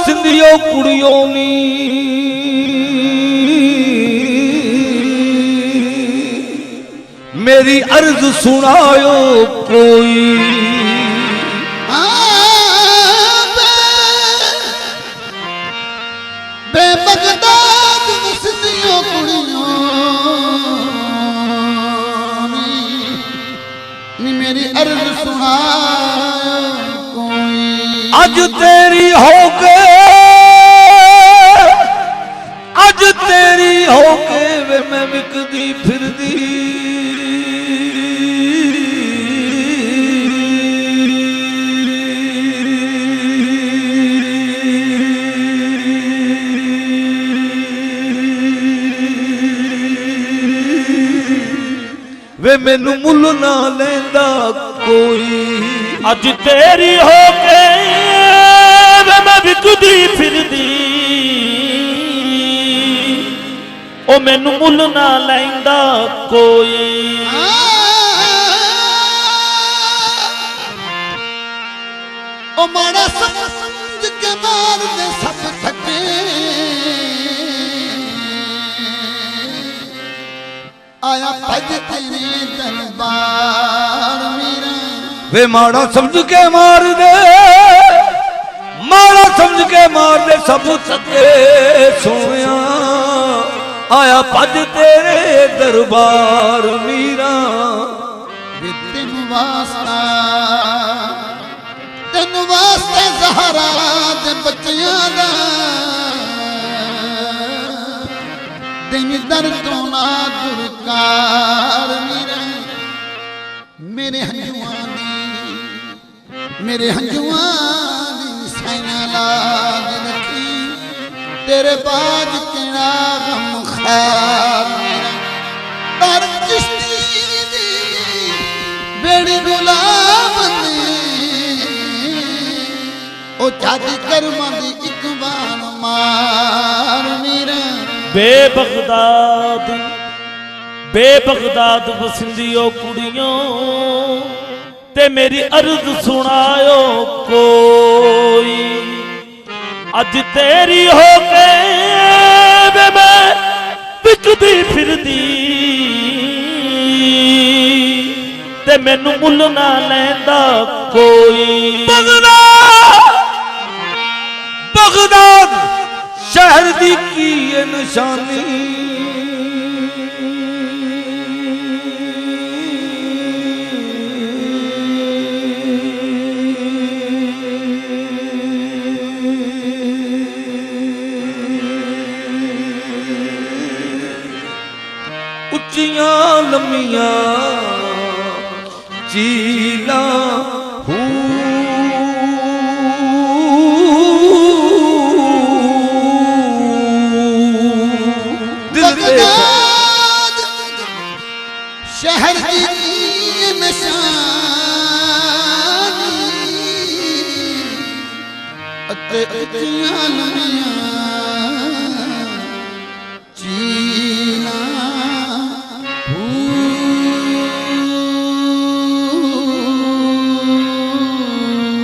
सिंधियो कुड़ियों नी मेरी अर्ज सुनायो कोई। बेबगदाद सिंधियो कुड़ियों नी मेरी अर्ज सुनायो कोई। अज तेरी हो के अज तेरी हो के वे मैं विकदी फिरदी वे मैनू मुल ना लेंदा कोई। अज तेरी हो के वे मैं विकदी फिरदी ओ मैनू मुल ना लैंदा कोई। ओ माड़ा समझ के मार दे सब थके आया भज तेरे दरबार मेरा। वे माड़ा समझ के मार दे माड़ा समझ के मार दे सब थके सोया आया भज तेरे दरबार मीरा। तेन वास्ते ज़हरा दे बच्चियां दा दिन दर तो ना दुरकार मेरा। मेरे हंजुआं दी सैना लाज रखी तेरे बाज केड़ा गम खार मेरा। तर चिश्ती दी बेड़ी गुलाब ओ चाची कर्मा दी एक बार मार मेरा। बेबगदाद वसिंदियो कुड़ियों ते मेरी अर्ज सुनायो कोई। अज तेरी हो के वे मैं विकदी फिरदी ते मैनू मुल ना लैंदा कोई। बगदाद शहर दी की ये निशानी उच्चियां लम्मियां चीला शहर की निशानी अते उच्चियां लम्मियां चीला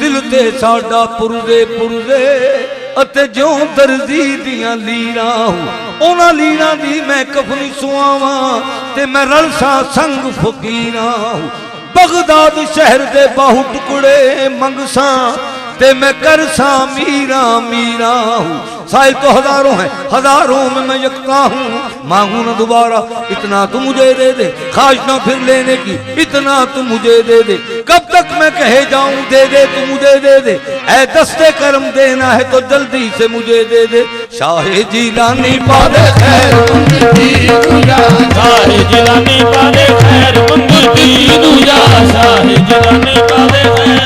दिल ते साडा पुरदे पुरदे अते जो दर्जी दियां लीरां उन्हां लीरां दी मैं कफनी सुआवां ते मैं रलसा संग फकीरां। बगदाद शहर दे बाहु टुकड़े मंगसा ते मैं करसा मीरा मीरा हूँ। साहिल तो हजारों हैं हजारों में मैं यकता हूँ। मांगू ना दोबारा इतना तू मुझे दे दे ख्वाहिश ना फिर लेने की इतना तू मुझे दे दे। कब तक मैं कहे जाऊं दे दे तू मुझे दे दे ऐ दस्ते करम देना है तो जल्दी से मुझे दे दे। शाहे जिलानी पाले खैर मंगती दुया शाहे जिलानी पाले खैर मंगती दुया शाहे जिलानी पाले खैर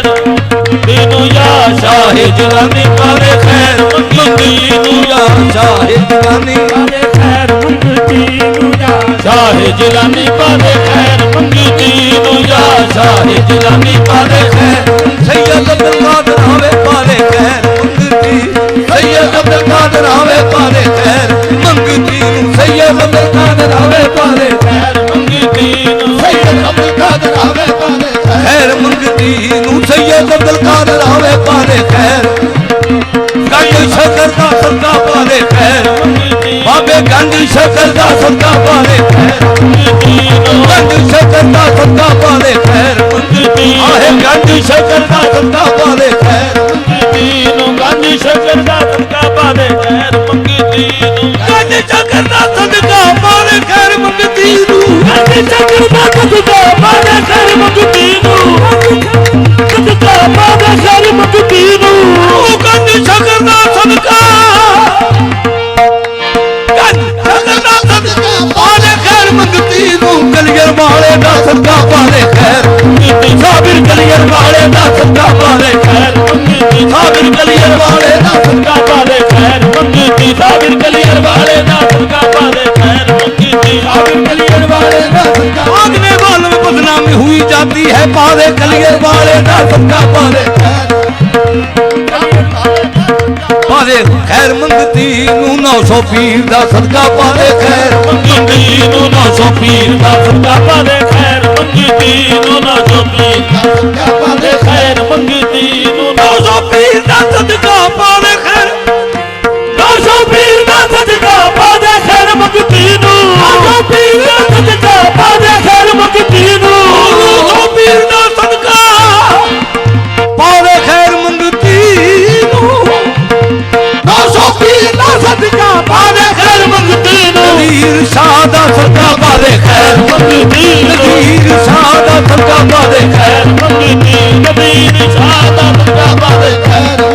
दुया शाहे जिलानी पाले खैर मंगती दुया शाहे जिलानी पाले खैर मंगती दुया शाहे जिलानी पाले खैर मंगती दुया शाहे जिलानी पाले खैर। सैयद अब्दुल कादिर आवे पाले खैर मंगती सैयद अब्दुल कादिर आवे पाले खैर मंगती सैयद अब्दुल कादिर आवे पाले खैर मंगती सैयद अब्दुल कादिर आवे पाले खैर मंगती सैयद अब्दुल कादिर आवे पाले खैर। ਸ਼ਕਰ ਦਾ ਸਦਕਾ ਪਾਲੇ ਖੈਰ ਬਾਬੇ ਗੰਜ ਸ਼ਕਰ ਦਾ ਸਦਕਾ ਪਾਲੇ ਖੈਰ ਗੰਜ ਸ਼ਕਰ ਦਾ ਸਦਕਾ ਪਾਲੇ ਖੈਰ ਆਹੇ ਗੰਜ ਸ਼ਕਰ ਦਾ ਸਦਕਾ ਪਾਲੇ ਖੈਰ ਗੰਜ ਸ਼ਕਰ ਦਾ ਸਦਕਾ ਪਾਲੇ ਖੈਰ ਮੰਗਦੀ ਨੂੰ ਗੰਜ ਸ਼ਕਰ ਦਾ ਸਦਕਾ ਪਾਲੇ ਖੈਰ ਮੰਗਦੀ ਨੂੰ ਗੰਜ ਸ਼ਕਰ ਦਾ ਸਦਕਾ ਪਾਲੇ ਖੈਰ ਮੰਗਦੀ ਨੂੰ ਸਦਕਾ ਪਾਲੇ ਖੈਰ ਮੰਗਦੀ ਨੂੰ ਗੰਜ ਸ਼ਕਰ ਦਾ ਸਦਕਾ ਪਾਲੇ ਖੈਰ ਮੰਗਤੀ ਨੂੰ ਕਲੀਅਰ ਵਾਲੇ ਦਾ ਸਦਕਾ ਪਾਲੇ ਖੈਰ ਸਾਬਿਰ ਕਲੀਅਰ ਵਾਲੇ ਦਾ ਸਦਕਾ ਪਾਲੇ ਖੈਰ ਸਾਬਿਰ ਕਲੀਅਰ ਵਾਲੇ ਦਾ ਸਦਕਾ ਪਾਲੇ ਖੈਰ ਮੰਗਦੀ ਸਾਬਿਰ ਕਲੀਅਰ ਵਾਲੇ ਦਾ ਸਦਕਾ ਪਾਲੇ ਖੈਰ ਮੰਗਦੀ ਸਾਬਿਰ ਕਲੀਅਰ ਵਾਲੇ ਦਾ ਸਦਕਾ आगने वालों में बदनामी हुई जाती है पाले कलियर वाले का सदका पाले पाले खैर मंगती नू 900 पीर दा सदका पाले खैर मंगती नू 900 पीर दा सदका पाले खैर मंगती नू 900 पीर दा सदका पाले खैर मंगती नू 900 पीर दा सदका पाले खैर 900 पीर दा सदका पाले खैर मंगती नू 900 पीर दा सदका पाले खैर मंगती नू 900 पीर दा सदका पाले खैर मंगती नू 900 पीर दा सदका पाले खैर मंगती नू नदीर शाह दा सदका पाले खैर मंगती नदीर शाह दा सदका पाले खैर मंगती नदीर शाह दा सदका पाले खैर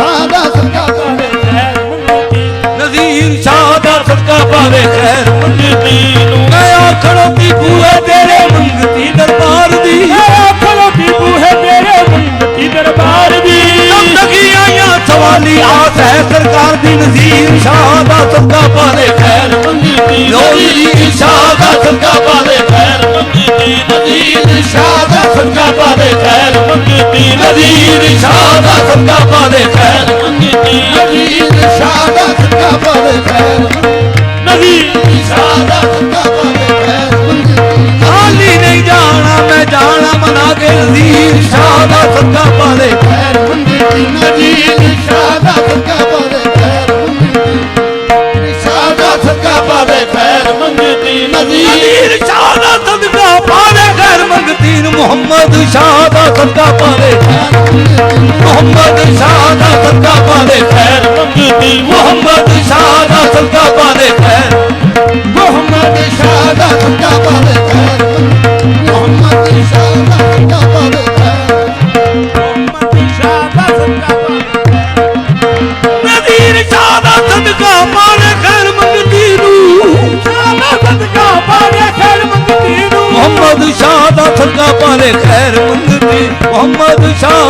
ਸਾਦਾ ਸਦਕਾ पाले खैर मंगती नजीर शाह दा सदका पाले खैर मंगती नू मैं खड़ोती बूहे तेरे मंगती दरबार दी खड़ोती बूहे तेरे मंगती दरबार दी जिंदगी आया सवाली आस है सरकार दी नजीर शाह दा सदका पाले खैर मंगती नजीर शाह दा सदका पाले खैर मंगती नदीर शाह दा सदका पाले खैर मंगती नजीर शाह दा सदका पाले खैर मंगती ਨਦੀਰ ਸ਼ਾਦਾ ਸਦਕਾ ਪਾਲੇ ਖੈਰ नदीर शाह दा ਸਦਕਾ ਪਾਲੇ ਖੈਰ खाली नहीं जाना मैं जाना मना के नजीर शाह दा सदका पाले ਖੈਰ ਮੰਗਤੀ ਨਦੀਰ ਸ਼ਾਦਾ ਸਦਕਾ ਪਾਲੇ ਖੈਰ ਮੰਗਤੀ ਸ਼ਾਦਾ ਸਦਕਾ ਪਾਲੇ खैर मंगती नजीर शाह दा सदका पाले खैर मंगती मोहम्मद शाह दा सदका पाले मोहम्मद शाह दा सदका पाले खैर मंगती मोहम्मद शाह दा सदका पाले खैर ਮੁਹੰਮਦ ਸ਼ਾਦਾ ਸਦਕਾ ਪਾਲੇ ਖੈਰ ਮੁਹੰਮਦ ਸ਼ਾਦਾ ਸਦਕਾ ਪਾਲੇ ਖੈਰ नजीर शाह दा सदका पाले खैर मंगती मोहम्मद शाह दा सदका पाले खैर मंगती मोहम्मद शाह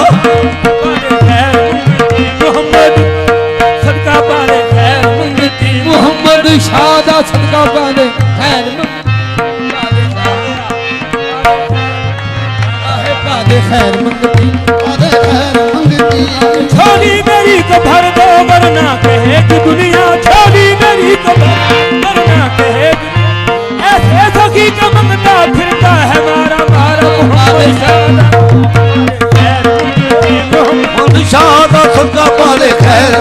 ਮੁਹੰਮਦ ਸ਼ਾਹ ਦਾ ਸਦਕਾ ਪਾਲੇ ਖੈਰ ਆਹੇ ਪਾਦੇ ਖੈਰ ਮੰਗਤੀ ਪਾਲੇ ਖੈਰ ਮੰਗਤੀ छोड़ी मेरी तो भर दो वरना कहे कि दुनिया छोड़ी मेरी तो वरना कहे ऐसे सखी का मंगता फिरता है मारा मारा मोहम्मद मोहम्मद शाह दा सदका पाले खैर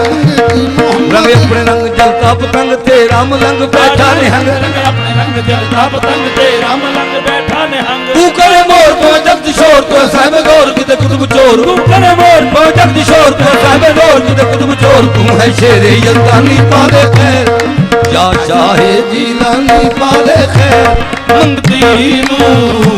रंग अपने रंग जलता पतंग तेरा मलंग बैठा निहंग अपने रंग जलता पतंग तेरा मलंग बैठा निहंग तू करे मोर तो जगत शोर तो साहिब गौर किते कुतुब चोर तू करे मोर तो जगत शोर तो साहिब गौर किते कुतुब चोर तू है शेरे यल्दानी पाले खैर या शाहे जीलानी पाले खैर मंगती नू